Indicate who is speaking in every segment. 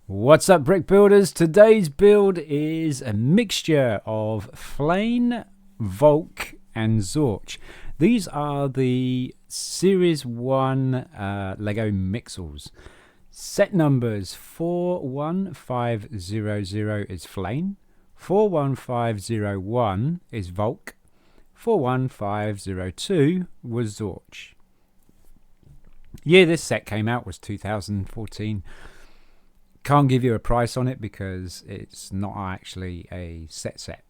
Speaker 1: What's up, brick builders? Today's build is a mixture of Flain, VULK and ZORCH. These are the Series 1 Lego Mixels. Set numbers 41500 is Flain, 41501 is VULK, 41502 was ZORCH. Year this set came out was 2014. Can't give you a price on it because it's not actually a set.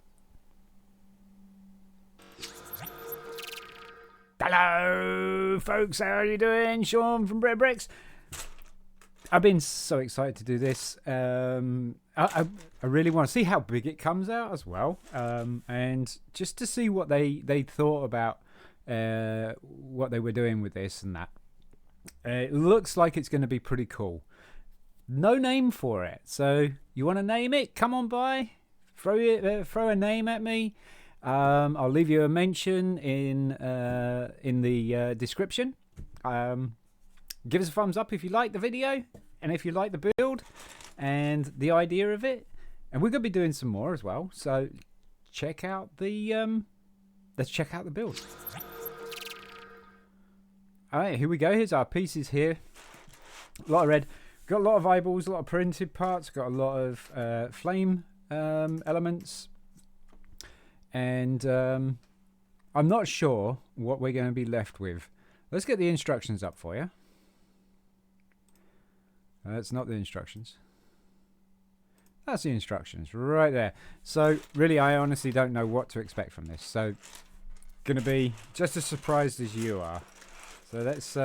Speaker 1: Hello folks, how are you doing? Sean from BRIT'N. I've been so excited to do this. I really want to see how big it comes out as well, and just to see what they thought about what they were doing with this and that. It looks like it's going to be pretty cool. No name for it, so you want to name it? Come on by, throw a name at me. I'll leave you a mention in the description. Give us a thumbs up if you like the video and if you like the build and the idea of it. And we're gonna be doing some more as well. So check out the let's check out the build. All right, here we go. Here's our pieces here. A lot of red. Got a lot of eyeballs, a lot of printed parts, got a lot of flame elements, and I'm not sure what we're going to be left with. Let's get the instructions up for you. That's not the instructions. That's the instructions right there. So really, I honestly don't know what to expect from this. So going to be just as surprised as you are. So let's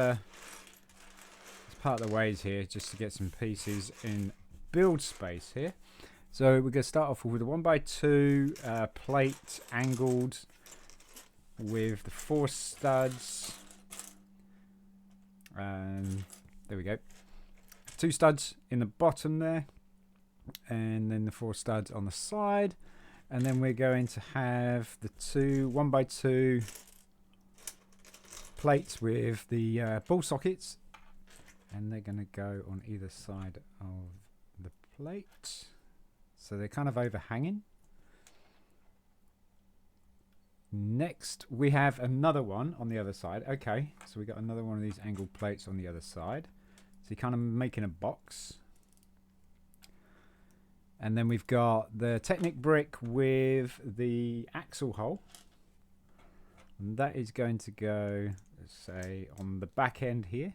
Speaker 1: part of the ways here just to get some pieces in build space here. So we're going to start off with a 1x2 plate angled with the 4 studs, and there we go, 2 studs in the bottom there, and then the 4 studs on the side, and then we're going to have the 2 1x2 plates with the ball sockets, and they're going to go on either side of the plate, so they're kind of overhanging. Next we have another one on the other side. Okay, so we got another one of these angled plates on the other side, so you're kind of making a box. And then we've got the Technic brick with the axle hole, and that is going to go, let's say, on the back end here.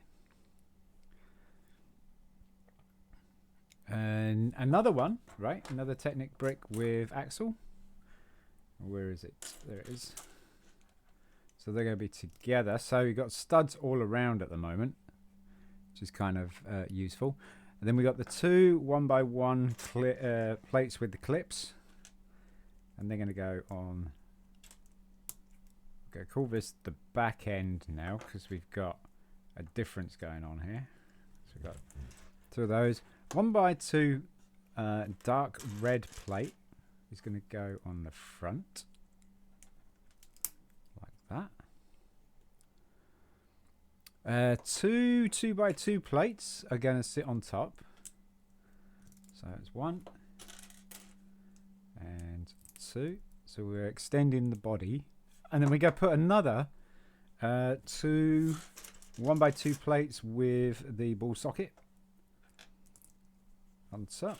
Speaker 1: And another one, right? Another Technic brick with axle. Where is it? There it is. So they're going to be together. So you've got studs all around at the moment, which is kind of useful. And then we got the 2 1x1 plates with the clips, and they're going to go on. I'm going to call this the back end now because we've got a difference going on here. So we've got 2 of those. 1x2 dark red plate is going to go on the front like that. 2 2x2 plates are going to sit on top. So it's 1 and 2. So we're extending the body, and then we go put another 2 1x2 plates with the ball socket on top,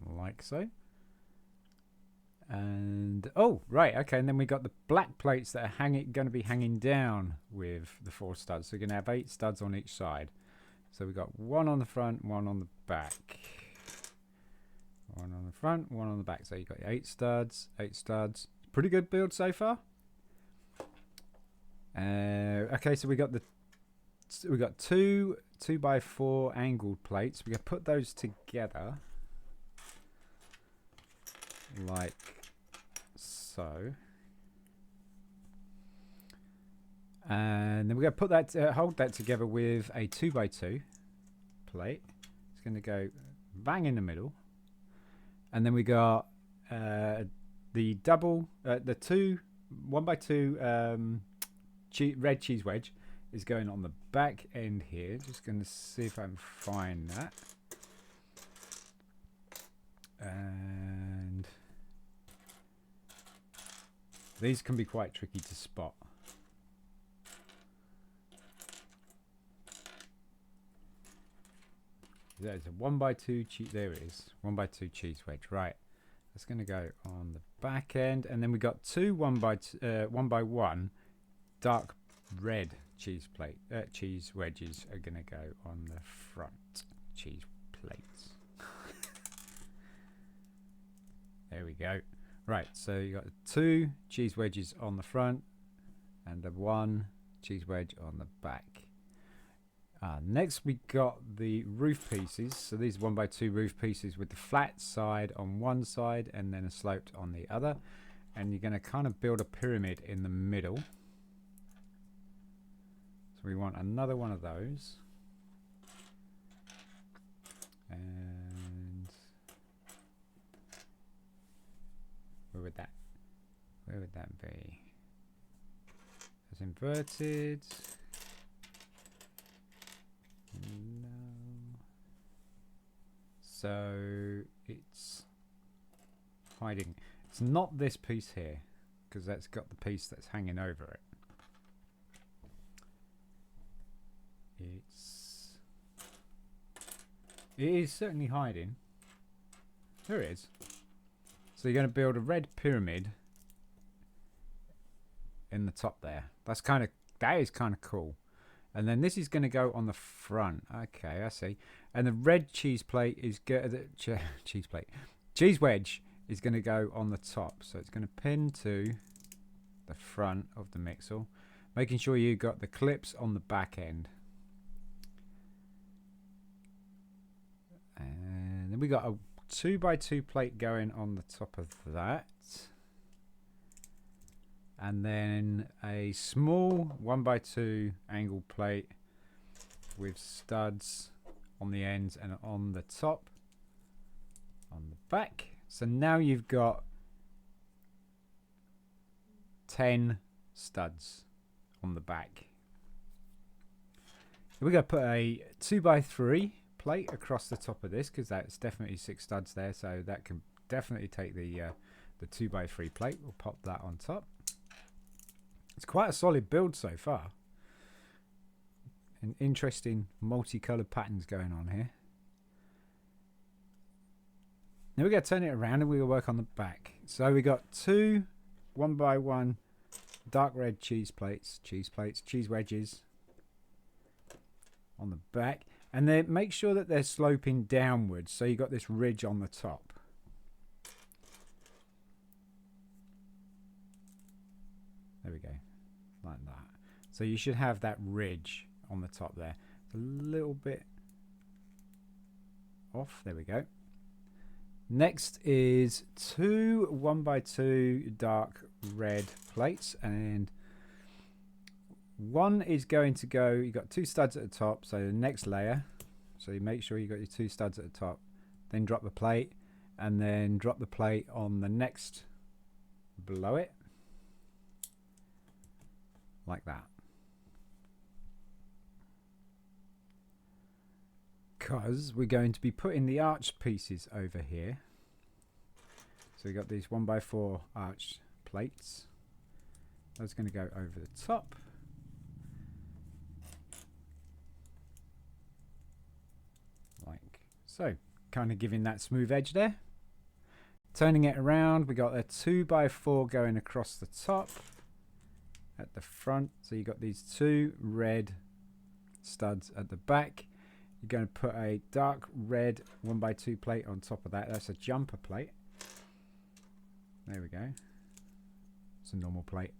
Speaker 1: like so. And oh right, okay, and then we got the black plates that are going to be hanging down with the 4 studs. So we're going to have 8 studs on each side. So we've got 1 on the front, 1 on the back, 1 on the front, 1 on the back. So you've got 8 studs, 8 studs. Pretty good build so far. Okay, so we got 2 2x4 angled plates. We're going to put those together like so, and then we're going to put that hold that together with a 2x2 plate. It's going to go bang in the middle, and then we got the double the 2 1x2 red cheese wedge is going on the back end here. Just going to see if I can find that. And these can be quite tricky to spot. There's a 1x2 cheese. There it is. 1x2 cheese wedge. Right. That's going to go on the back end, and then we got two 1x1 dark red cheese wedges are going to go on the front cheese plates. There we go. Right, so you got two cheese wedges on the front and a one cheese wedge on the back. Next we got the roof pieces. So these are 1x2 roof pieces with the flat side on one side and then a sloped on the other. And you're going to kind of build a pyramid in the middle. So we want another one of those. And where would that be? It's inverted. No. So it's hiding. It's not this piece here, because that's got the piece that's hanging over it. It is certainly hiding. There it is. So you're going to build a red pyramid in the top there. That is kind of cool. And then this is going to go on the front. Okay, I see. And the red cheese plate is cheese wedge is going to go on the top. So it's going to pin to the front of the Mixel, making sure you got the clips on the back end. And then we got a 2x2 plate going on the top of that. And then a small 1x2 angle plate with studs on the ends and on the top, on the back. So now you've got 10 studs on the back. We're going to put a 2x3 plate across the top of this, because that's definitely 6 studs there, so that can definitely take the 2x3 plate. We'll pop that on top. It's quite a solid build so far. And interesting multicolored patterns going on here. Now we're going to turn it around and we'll work on the back. So we got two 1x1 dark red cheese wedges on the back. And then make sure that they're sloping downwards, so you got this ridge on the top. There we go, like that. So you should have that ridge on the top there. It's a little bit off. There we go. Next is two 1x2 dark red plates, and one is going to go, you got 2 studs at the top, so the next layer, so you make sure you got your 2 studs at the top, then drop the plate, and then drop the plate on the next below it, like that. Because we're going to be putting the arch pieces over here. So we got these 1x4 arch plates. That's going to go over the top. Like so, kind of giving that smooth edge there. Turning it around, we got a 2x4 going across the top at the front. So you got these 2 red studs at the back. You're going to put a dark red 1x2 plate on top of that. That's a jumper plate. There we go. It's a normal plate.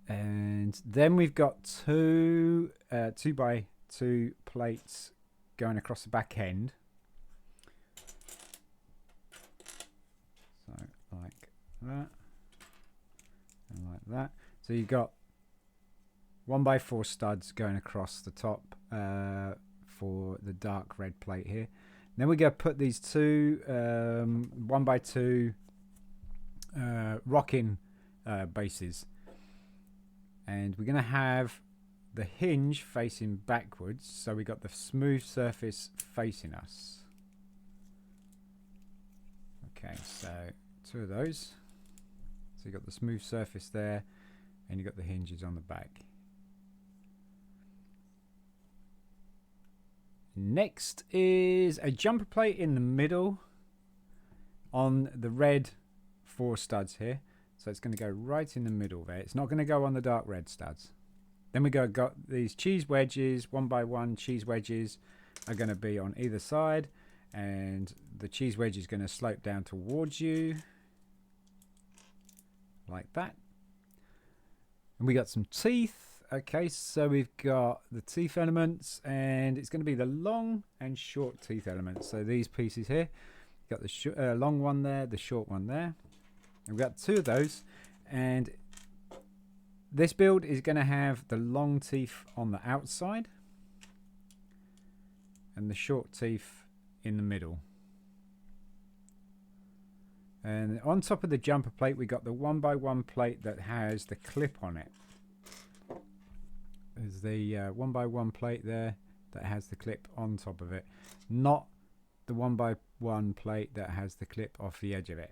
Speaker 1: And then we've got 2 2x2 plates going across the back end. So like that. And like that. So you've got 1x4 studs going across the top for the dark red plate here. Then we're going to put these 2 1x2 rocking bases And we're going to have the hinge facing backwards, so we got the smooth surface facing us. Okay, so 2 of those. So you got the smooth surface there, and you got the hinges on the back. Next is a jumper plate in the middle on the red 4 studs here. So it's going to go right in the middle there. It's not going to go on the dark red studs. Then we got these cheese wedges, 1x1 cheese wedges are going to be on either side, and the cheese wedge is going to slope down towards you like that. And we got some teeth. Okay, so we've got the teeth elements, and it's going to be the long and short teeth elements. So these pieces here, got the long one there, the short one there. And we've got 2 of those, and this build is going to have the long teeth on the outside and the short teeth in the middle. And on top of the jumper plate, we got the 1x1 plate that has the clip on it. There's the 1x1 plate there that has the clip on top of it, not the 1x1 plate that has the clip off the edge of it.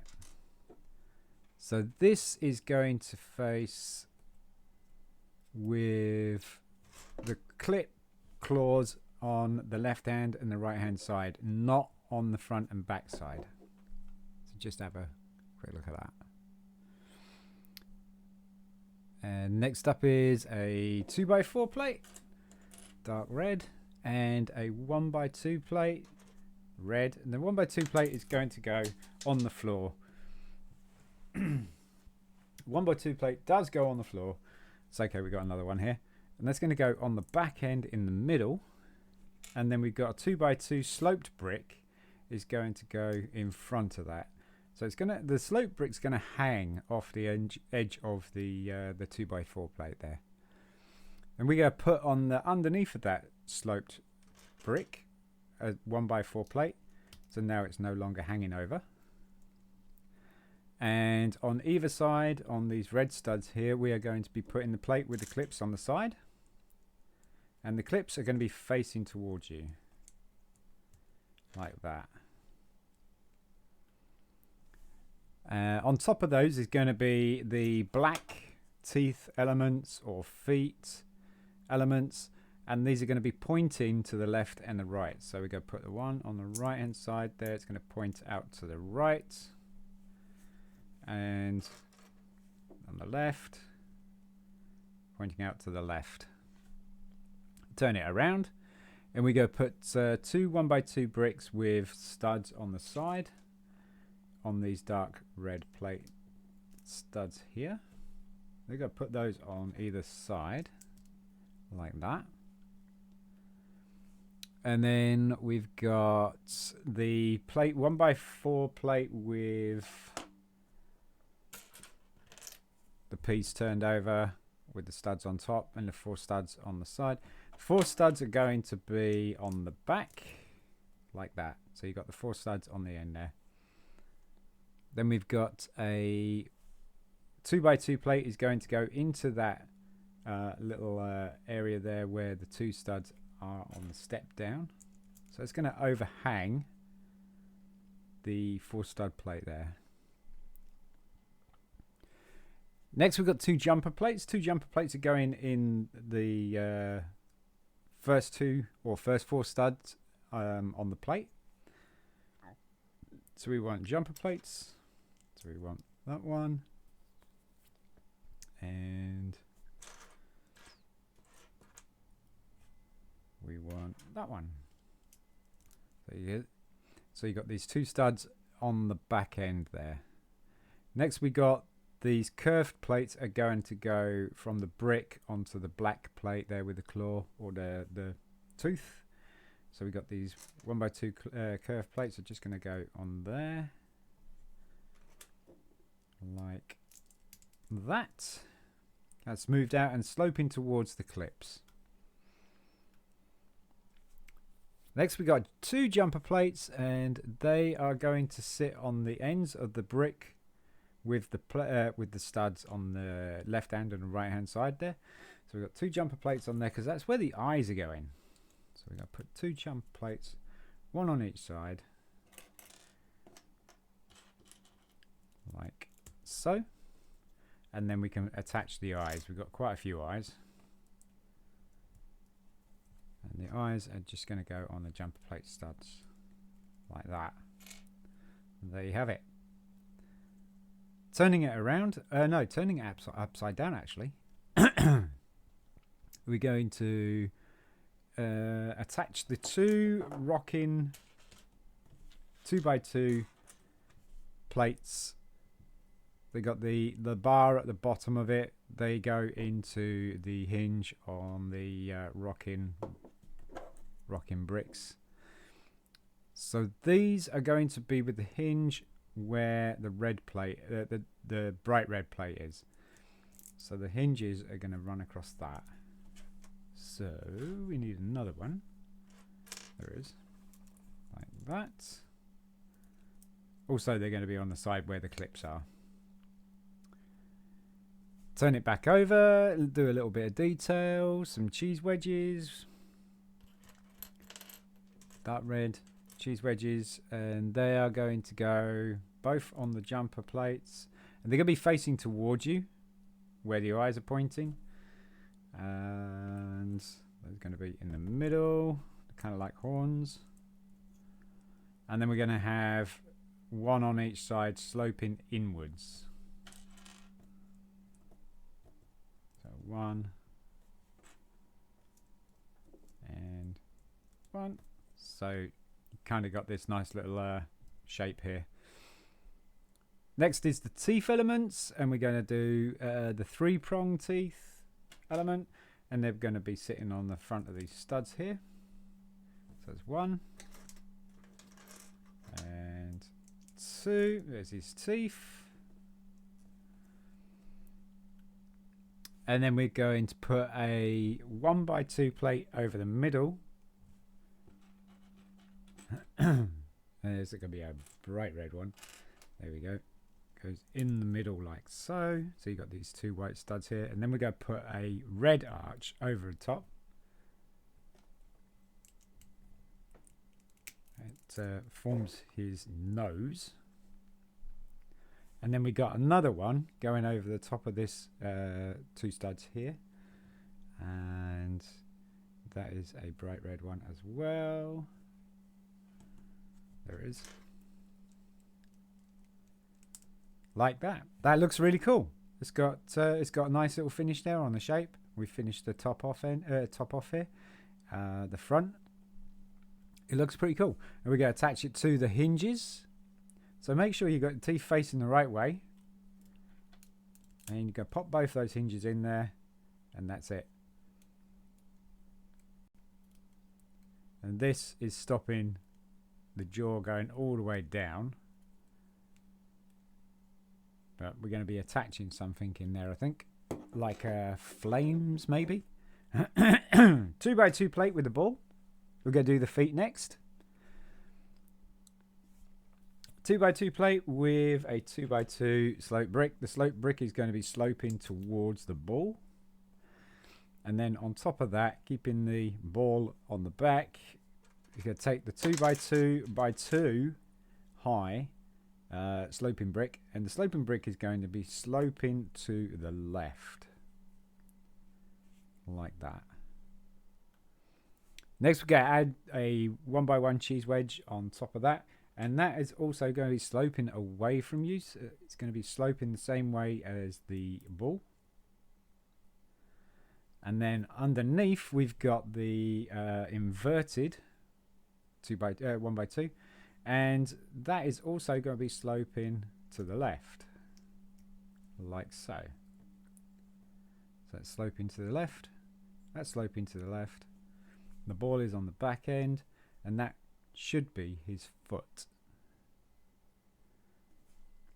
Speaker 1: So this is going to face with the clip claws on the left hand and the right hand side, not on the front and back side. So just have a quick look at that. And next up is a 2x4 plate, dark red, and a 1x2 plate, red. And the 1x2 plate is going to go on the floor. 1x2 plate does go on the floor. It's okay, we've got another one here. And that's going to go on the back end in the middle. And then we've got a 2x2 sloped brick is going to go in front of that. So it's gonna, the sloped brick's going to hang off the edge of the 2x4 plate there. And we're going to put on the underneath of that sloped brick a 1x4 plate. So now it's no longer hanging over. And on either side, on these red studs here, we are going to be putting the plate with the clips on the side. And the clips are going to be facing towards you. Like that. On top of those is going to be the black teeth elements or feet elements. And these are going to be pointing to the left and the right. So we're going to put the one on the right hand side there. It's going to point out to the right. And on the left, pointing out to the left. Turn it around, and we go put 2 1x2 bricks with studs on the side on these dark red plate studs here. We're going to put those on either side like that. And then we've got the plate 1x4 plate with the piece turned over with the studs on top and the 4 studs on the side. 4 studs are going to be on the back like that. So you've got the 4 studs on the end there. Then we've got a 2x2 plate is going to go into that little area there where the 2 studs are on the step down. So it's going to overhang the 4 stud plate there. Next, we've got 2 jumper plates. 2 jumper plates are going in the first 4 studs on the plate. So we want jumper plates. So we want that one. And we want that one. So you got these 2 studs on the back end there. Next, we got these curved plates are going to go from the brick onto the black plate there with the claw or the tooth. So we got these 1x2 curved plates are just going to go on there like that. That's moved out and sloping towards the clips. Next we got 2 jumper plates, and they are going to sit on the ends of the brick with the studs on the left hand and the right hand side there. So we've got 2 jumper plates on there because that's where the eyes are going. So we're going to put 2 jumper plates, 1 on each side, like so. And then we can attach the eyes. We've got quite a few eyes. And the eyes are just going to go on the jumper plate studs, like that. And there you have it. Turning it around, no, turning it upside down actually. We're going to attach the 2 rocking 2x2 plates. They got the bar at the bottom of it. They go into the hinge on the rocking bricks. So these are going to be with the hinge where the red plate, the bright red plate is. So the hinges are going to run across that. So we need another one. There is, like that. Also, they're going to be on the side where the clips are. Turn it back over, do a little bit of detail, some cheese wedges, dark red cheese wedges, and they are going to go both on the jumper plates, and they're going to be facing towards you where the eyes are pointing, and they're going to be in the middle, kind of like horns, and then we're going to have 1 on each side sloping inwards. So 1 and 1. So you kind of got this nice little shape here. Next is the teeth elements, and we're going to do the 3-prong teeth element, and they're going to be sitting on the front of these studs here. So there's 1 and 2. There's his teeth. And then we're going to put a 1x2 plate over the middle. And there's going to be a bright red one. There we go. Goes in the middle like so. So you've got these 2 white studs here. And then we're going to put a red arch over the top. It forms his nose. And then we got another one going over the top of this 2 studs here. And that is a bright red one as well. There it is. Like that. That looks really cool. It's got a nice little finish there on the shape. We finished the top off here. The front. It looks pretty cool. And we're going to attach it to the hinges. So make sure you've got the teeth facing the right way. And you're going to pop both those hinges in there. And that's it. And this is stopping the jaw going all the way down. But we're going to be attaching something in there, I think. Like flames, maybe. 2x2 plate with the ball. We're going to do the feet next. 2x2 plate with a 2x2 slope brick. The slope brick is going to be sloping towards the ball. And then on top of that, keeping the ball on the back, you're going to take the 2x2 high sloping brick, and the sloping brick is going to be sloping to the left. Like that. Next we're going to add a 1x1 cheese wedge on top of that. And that is also going to be sloping away from you. So it's going to be sloping the same way as the ball. And then underneath we've got the inverted 1x2. And that is also going to be sloping to the left. Like so. So it's sloping to the left. That's sloping to the left. The ball is on the back end. And that should be his foot.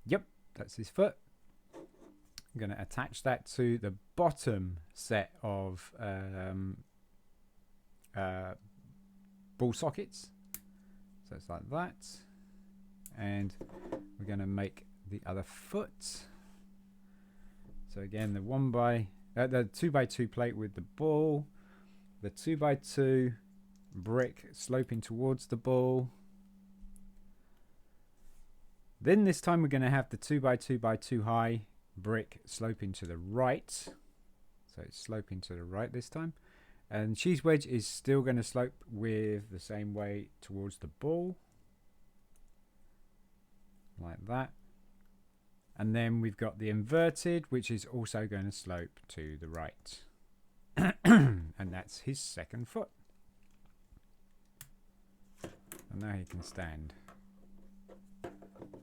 Speaker 1: Yep, that's his foot. I'm going to attach that to the bottom set of ball sockets. So it's like that. And we're going to make the other foot. So again, the 2x2 plate with the ball, the 2x2 brick sloping towards the ball. Then this time we're going to have the 2x2x2 high brick sloping to the right. So it's sloping to the right this time. And cheese wedge is still going to slope with the same way towards the ball. Like that. And then we've got the inverted, which is also going to slope to the right. And that's his second foot. And now he can stand.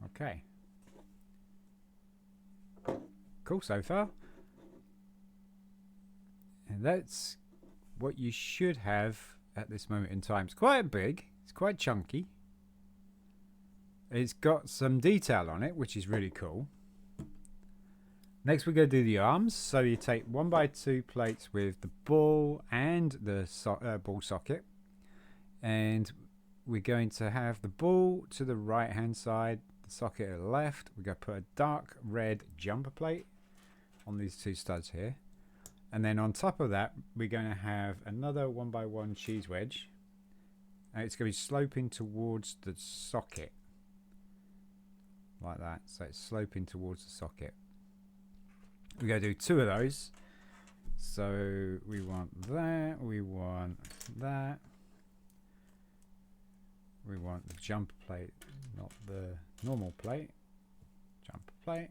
Speaker 1: Okay. Cool so far. And that's what you should have at this moment in time. It's quite big. It's quite chunky. It's got some detail on it, which is really cool. Next, we're going to do the arms. So you take 1x2 plates with the ball and the ball socket. And we're going to have the ball to the right hand side, the socket at the left. We're going to put a dark red jumper plate on these two studs here. And then on top of that, we're going to have another 1x1 cheese wedge. And it's going to be sloping towards the socket. Like that. So it's sloping towards the socket. We're going to do 2 of those. So we want that. We want that. We want the jumper plate, not the normal plate. Jumper plate.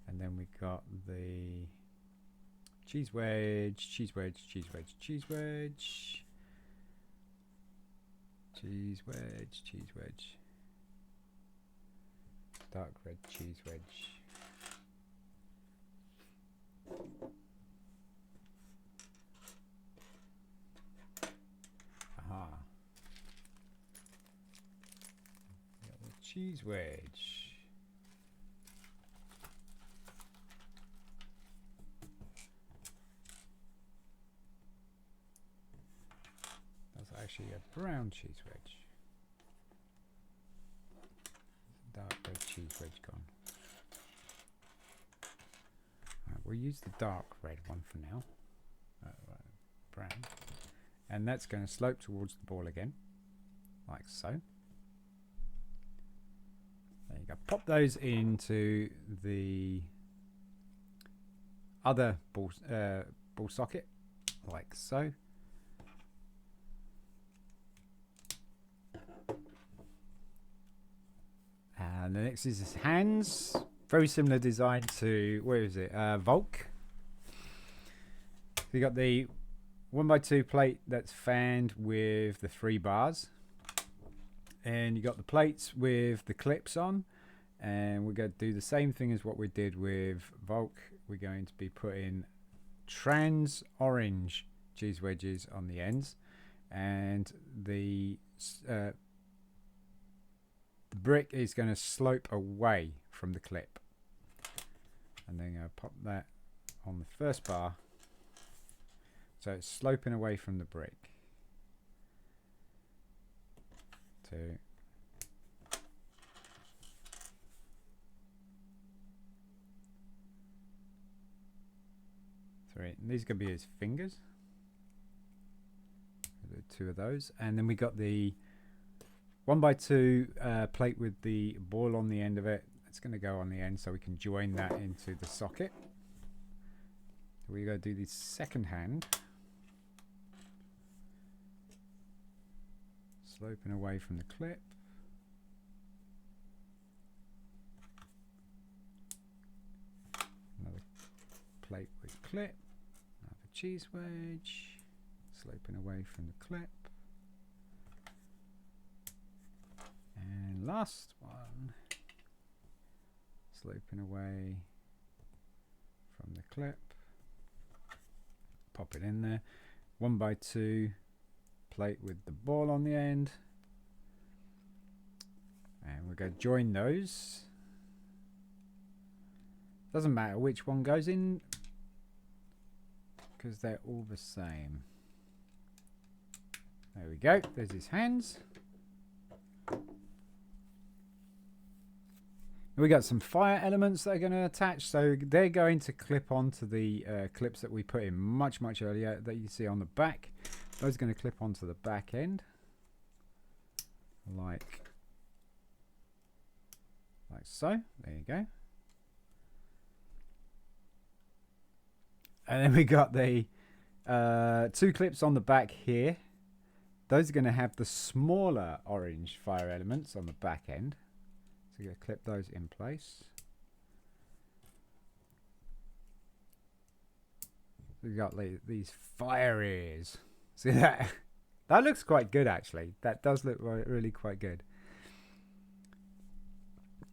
Speaker 1: And then we got the cheese wedge, cheese wedge, cheese wedge, cheese wedge. Cheese wedge, cheese wedge. Dark red cheese wedge. Aha. Got the cheese wedge. That's actually a brown cheese wedge. Dark red cheese wedge gone. Right, we'll use the dark red one for now. Brown. And that's going to slope towards the ball again. Like so. There you go. Pop those into the other ball socket. Like so. And the next is his hands. Very similar design to, where is it? VULK. You got the 1x2 plate that's fanned with the 3 bars. And you got the plates with the clips on. And we're going to do the same thing as what we did with VULK. We're going to be putting trans orange cheese wedges on the ends. And the brick is going to slope away from the clip. And then I'll pop that on the first bar. So it's sloping away from the brick. 2. 3. And these are going to be his fingers. I'll do 2 of those. And then we got the 1x2 plate with the ball on the end of it. It's going to go on the end so we can join that into the socket. We're going to do the second hand. Sloping away from the clip. Another plate with clip. Another cheese wedge. Sloping away from the clip. And last one. Sloping away from the clip. Pop it in there. 1x2 plate with the ball on the end. And we're going to join those. Doesn't matter which one goes in because they're all the same. There we go. There's his hands. We got some fire elements that are going to attach, so they're going to clip onto the clips that we put in much earlier that you see on the back. Those are going to clip onto the back end, like so. There you go. And then we got the 2 clips on the back here. Those are going to have the smaller orange fire elements on the back end. So you're going to clip those in place. So we got these fire ears. See that? That looks quite good actually. That does look really quite good.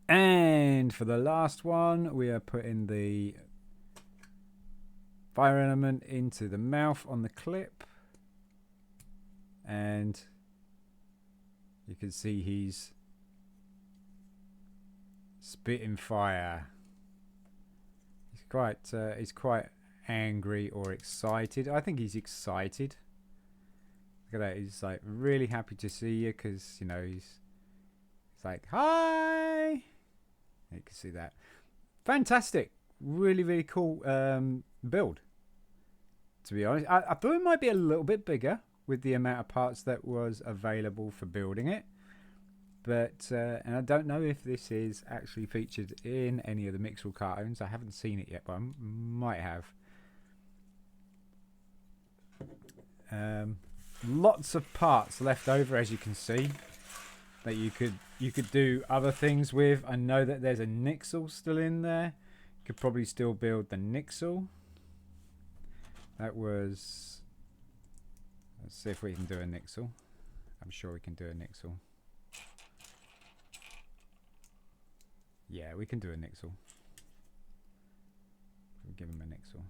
Speaker 1: And for the last one, we are putting the fire element into the mouth on the clip. And you can see he's spitting fire. He's quite angry or excited. I think he's excited. Look at that. He's like really happy to see you because, you know, he's like, hi. You can see that. Fantastic. Really cool build. To be honest, I thought it might be a little bit bigger with the amount of parts that was available for building it. But and I don't know if this is actually featured in any of the Mixel cartoons. I haven't seen it yet, but I might have. Lots of parts left over, as you can see, that you could do other things with. I know that there's a Nixel still in there. You could probably still build the Nixel. That was. Let's see if we can do a Nixel. I'm sure we can do a Nixel. Yeah, we can do a Nixel. We'll give him a Nixel.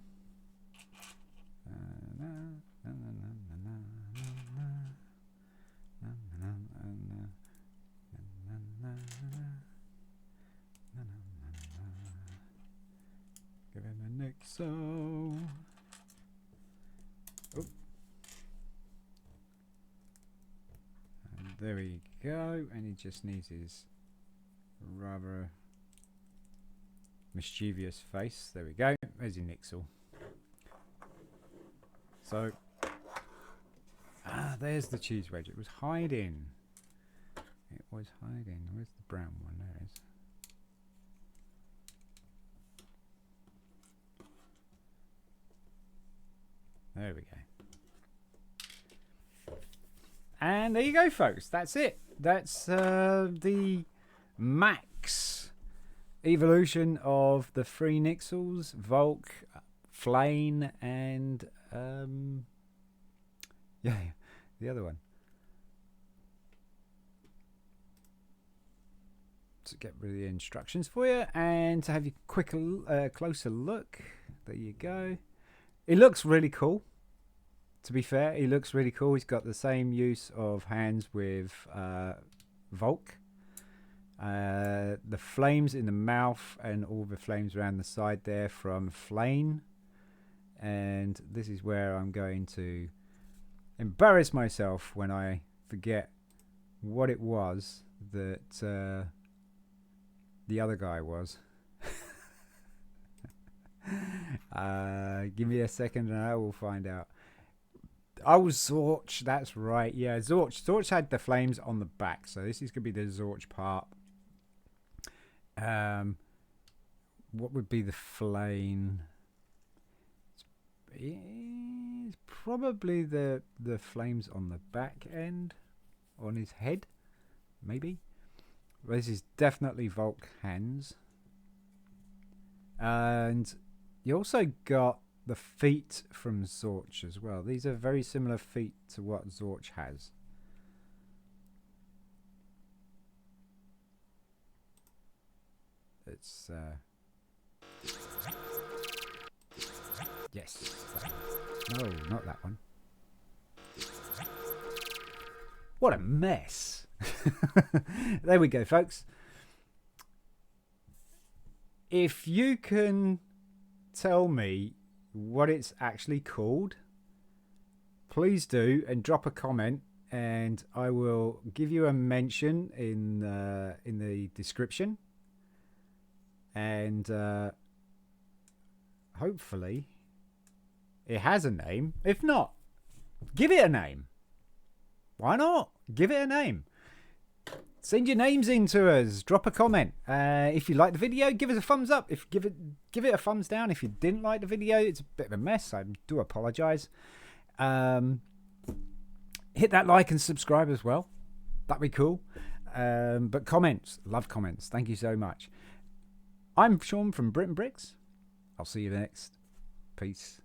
Speaker 1: Give him a Nixel. Oh. And there we go. And he just needs his rather mischievous face. There we go. There's your Nixel. So, there's the cheese wedge. It was hiding. It was hiding. Where's the brown one? There it is. There we go. And there you go, folks. That's it. That's the max evolution of the 3 Nixels, VULK, Flain, and yeah, the other one. To get rid of the instructions for you and to have you quick closer look. There you go. It looks really cool. To be fair, he looks really cool. He's got the same use of hands with VULK. The flames in the mouth and all the flames around the side there from Flain. And this is where I'm going to embarrass myself when I forget what it was that the other guy was. Give me a second and I will find out. Oh, ZORCH, that's right. Yeah, ZORCH. ZORCH had the flames on the back, so this is going to be the ZORCH part. What would be the Flain? It's probably the flames on the back end, on his head, maybe. Well, this is definitely VULK hands. And you also got the feet from ZORCH as well. These are very similar feet to what ZORCH has. It's yes. No, not that one. What a mess. There we go, folks. If you can tell me what it's actually called, please do, and drop a comment, and I will give you a mention in the description. and hopefully it has a name. If not, give it a name. Why not? Give it a name. Send your names in to us. Drop a comment. If you like the video, give us a thumbs up. If give it a thumbs down. If you didn't like the video, it's a bit of a mess. I do apologise. Hit that like and subscribe as well. That'd be cool. But comments, love comments. Thank you so much. I'm Sean from BRIT'N. I'll see you next. Peace.